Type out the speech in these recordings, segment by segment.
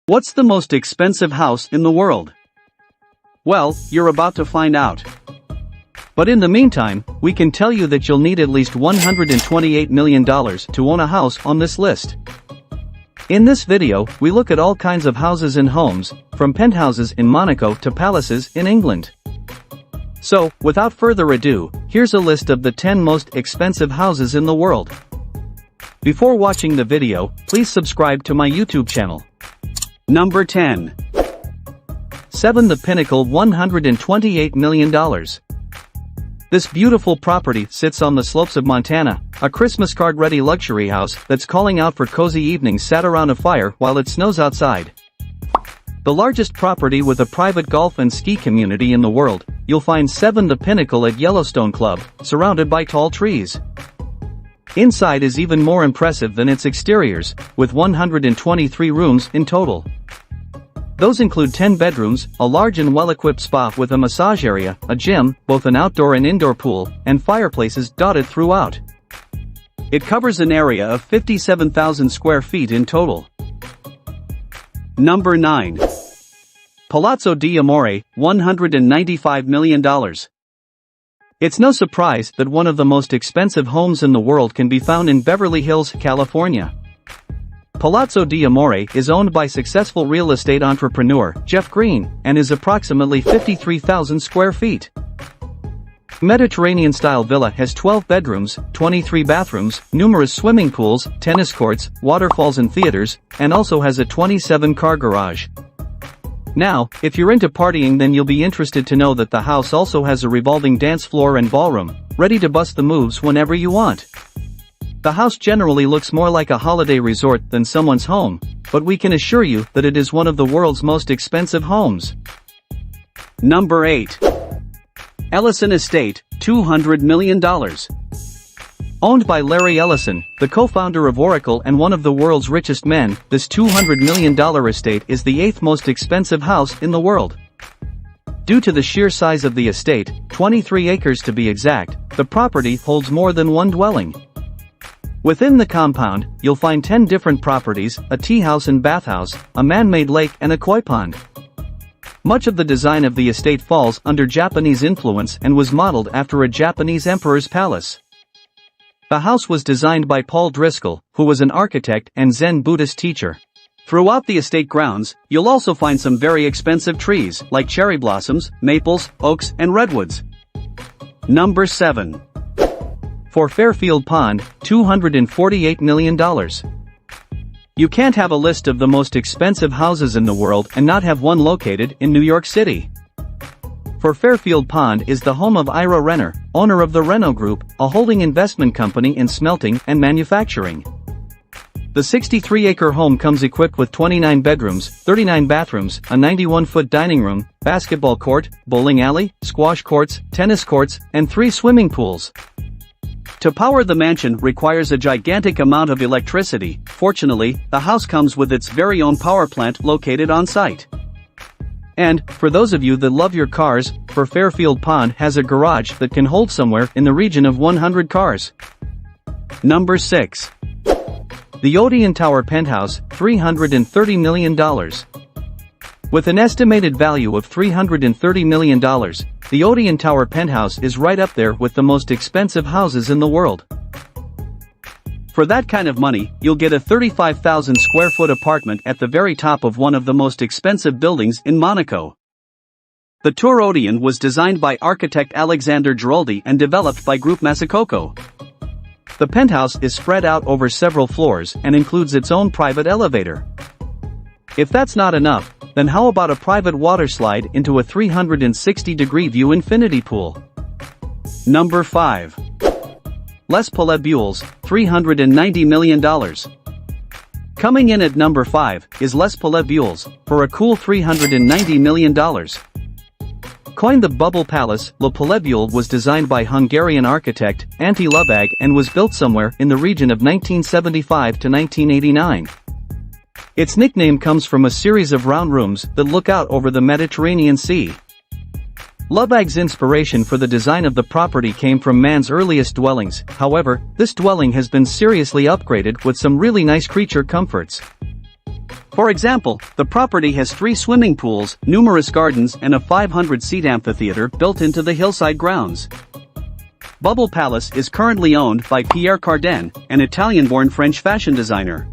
What's the most expensive house in the world? Well, you're about to find out. But in the meantime, we can tell you that you'll need at least $128 million to own a house on this list. In this video, we look at all kinds of houses and homes, from penthouses in Monaco to palaces in England. So, without further ado, here's a list of the 10 most expensive houses in the world. Before watching the video, please subscribe to my YouTube channel. Number 10. 7 The Pinnacle, $128 million. This beautiful property sits on the slopes of Montana, a Christmas card-ready luxury house that's calling out for cozy evenings sat around a fire while it snows outside. The largest property with a private golf and ski community in the world, you'll find 7 The Pinnacle at Yellowstone Club, surrounded by tall trees. Inside is even more impressive than its exteriors, with 123 rooms in total. Those include 10 bedrooms, a large and well-equipped spa with a massage area, a gym, both an outdoor and indoor pool, and fireplaces dotted throughout. It covers an area of 57,000 square feet in total. Number 9. Palazzo di Amore, $195 million. It's no surprise that one of the most expensive homes in the world can be found in Beverly Hills, California. Palazzo di Amore is owned by successful real estate entrepreneur Jeff Green and is approximately 53,000 square feet. Mediterranean-style villa has 12 bedrooms, 23 bathrooms, numerous swimming pools, tennis courts, waterfalls and theaters, and also has a 27-car garage. Now, if you're into partying, then you'll be interested to know that the house also has a revolving dance floor and ballroom, ready to bust the moves whenever you want. The house generally looks more like a holiday resort than someone's home, but we can assure you that it is one of the world's most expensive homes. Number 8. Ellison Estate, $200 million. Owned by Larry Ellison, the co-founder of Oracle and one of the world's richest men, this $200 million estate is the 8th most expensive house in the world. Due to the sheer size of the estate, 23 acres to be exact, the property holds more than one dwelling. Within the compound, you'll find 10 different properties, a tea house and bathhouse, a man-made lake and a koi pond. Much of the design of the estate falls under Japanese influence and was modeled after a Japanese emperor's palace. The house was designed by Paul Driscoll, who was an architect and Zen Buddhist teacher. Throughout the estate grounds, you'll also find some very expensive trees, like cherry blossoms, maples, oaks, and redwoods. Number 7. For Fairfield Pond, $248 million. You can't have a list of the most expensive houses in the world and not have one located in New York City. For Fairfield Pond is the home of Ira Renner, owner of the Renault Group, a holding investment company in smelting and manufacturing. The 63-acre home comes equipped with 29 bedrooms, 39 bathrooms, a 91-foot dining room, basketball court, bowling alley, squash courts, tennis courts, and 3 swimming pools. To power the mansion requires a gigantic amount of electricity. Fortunately, the house comes with its very own power plant located on site. And, for those of you that love your cars, for Fairfield Pond has a garage that can hold somewhere in the region of 100 cars. Number 6. The Odeon Tower Penthouse, $330 million. With an estimated value of $330 million, the Odeon Tower Penthouse is right up there with the most expensive houses in the world. For that kind of money, you'll get a 35,000 square foot apartment at the very top of one of the most expensive buildings in Monaco. The Tour Odeon was designed by architect Alexander Giroldi and developed by Groupe Massicocco. The penthouse is spread out over several floors and includes its own private elevator. If that's not enough, then how about a private water slide into a 360-degree view infinity pool? Number 5. Les Palais-Buelles, $390 million. Coming in at number 5 is Les Palais-Buelles, for a cool $390 million. Coined the Bubble Palace, Le Palais-Buelles was designed by Hungarian architect Antti Lubag and was built somewhere in the region of 1975 to 1989. Its nickname comes from a series of round rooms that look out over the Mediterranean Sea. Lubag's inspiration for the design of the property came from man's earliest dwellings. However, this dwelling has been seriously upgraded with some really nice creature comforts. For example, the property has 3 swimming pools, numerous gardens and a 500-seat amphitheater built into the hillside grounds. Bubble Palace is currently owned by Pierre Cardin, an Italian-born French fashion designer.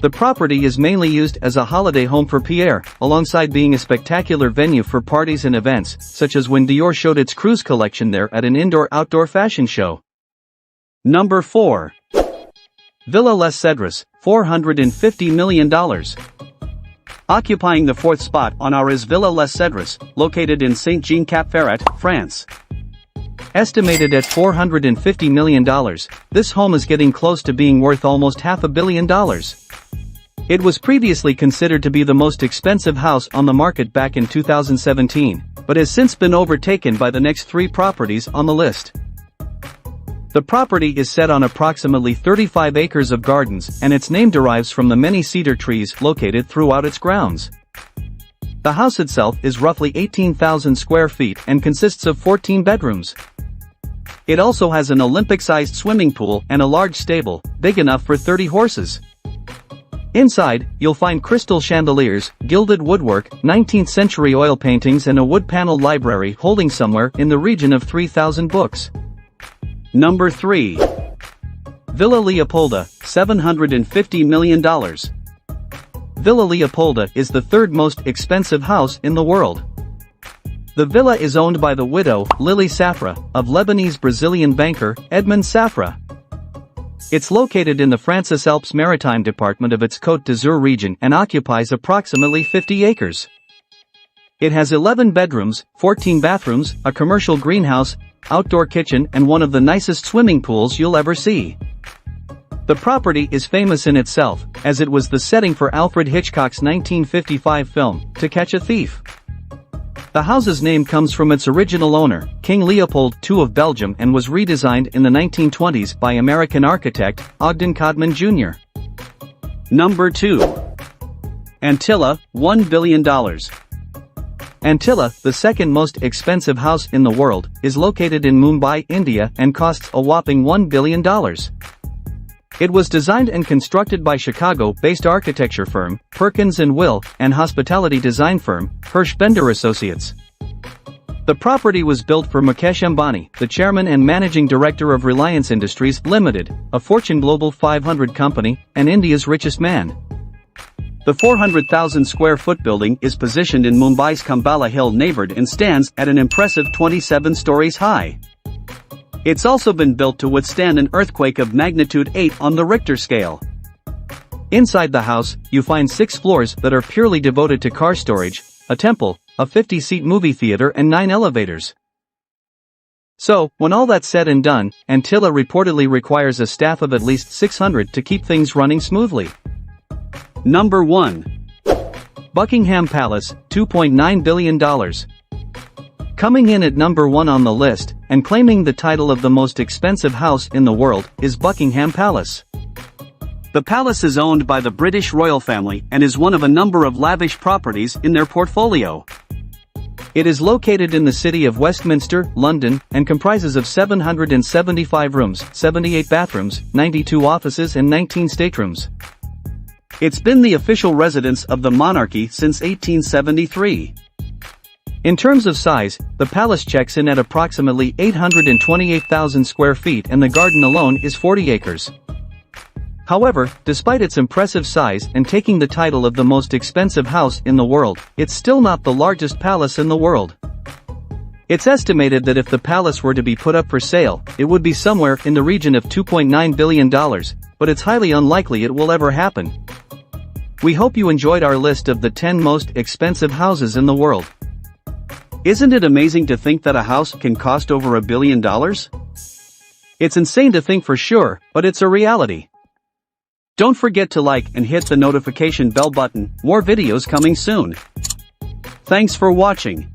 The property is mainly used as a holiday home for Pierre, alongside being a spectacular venue for parties and events, such as when Dior showed its cruise collection there at an indoor-outdoor fashion show. Number 4. Villa Les Cedres, $450 million. Occupying the 4th spot on our is Villa Les Cedres, located in Saint-Jean-Cap-Ferrat, France. Estimated at $450 million, this home is getting close to being worth almost $500 million. It was previously considered to be the most expensive house on the market back in 2017, but has since been overtaken by the next 3 properties on the list. The property is set on approximately 35 acres of gardens, and its name derives from the many cedar trees located throughout its grounds. The house itself is roughly 18,000 square feet and consists of 14 bedrooms. It also has an Olympic-sized swimming pool and a large stable, big enough for 30 horses. Inside, you'll find crystal chandeliers, gilded woodwork, 19th-century oil paintings and a wood-paneled library holding somewhere in the region of 3,000 books. Number 3. Villa Leopolda, $750 million. Villa Leopolda is the 3rd most expensive house in the world. The villa is owned by the widow, Lily Safra, of Lebanese-Brazilian banker, Edmond Safra. It's located in the Francis Alpes Maritime department of its Côte d'Azur region and occupies approximately 50 acres. It has 11 bedrooms, 14 bathrooms, a commercial greenhouse, outdoor kitchen and one of the nicest swimming pools you'll ever see. The property is famous in itself, as it was the setting for Alfred Hitchcock's 1955 film, To Catch a Thief. The house's name comes from its original owner, King Leopold II of Belgium, and was redesigned in the 1920s by American architect, Ogden Codman Jr. Number 2. Antilla, $1 billion. Antilla, the 2nd most expensive house in the world, is located in Mumbai, India, and costs a whopping $1 billion. It was designed and constructed by Chicago-based architecture firm, Perkins & Will, and hospitality design firm, Hirsch Bender Associates. The property was built for Mukesh Ambani, the chairman and managing director of Reliance Industries Limited, a Fortune Global 500 company, and India's richest man. The 400,000 square foot building is positioned in Mumbai's Khambala Hill neighborhood and stands at an impressive 27 stories high. It's also been built to withstand an earthquake of magnitude 8 on the Richter scale. Inside the house, you find 6 floors that are purely devoted to car storage, a temple, a 50-seat movie theater and 9 elevators. So, when all that's said and done, Antilla reportedly requires a staff of at least 600 to keep things running smoothly. Number 1. Buckingham Palace, $2.9 billion. Coming in at number 1 on the list, and claiming the title of the most expensive house in the world, is Buckingham Palace. The palace is owned by the British royal family and is one of a number of lavish properties in their portfolio. It is located in the city of Westminster, London, and comprises of 775 rooms, 78 bathrooms, 92 offices and 19 staterooms. It's been the official residence of the monarchy since 1873. In terms of size, the palace checks in at approximately 828,000 square feet and the garden alone is 40 acres. However, despite its impressive size and taking the title of the most expensive house in the world, it's still not the largest palace in the world. It's estimated that if the palace were to be put up for sale, it would be somewhere in the region of $2.9 billion, but it's highly unlikely it will ever happen. We hope you enjoyed our list of the 10 most expensive houses in the world. Isn't it amazing to think that a house can cost over $1 billion? It's insane to think for sure, but it's a reality. Don't forget to like and hit the notification bell button, more videos coming soon. Thanks for watching.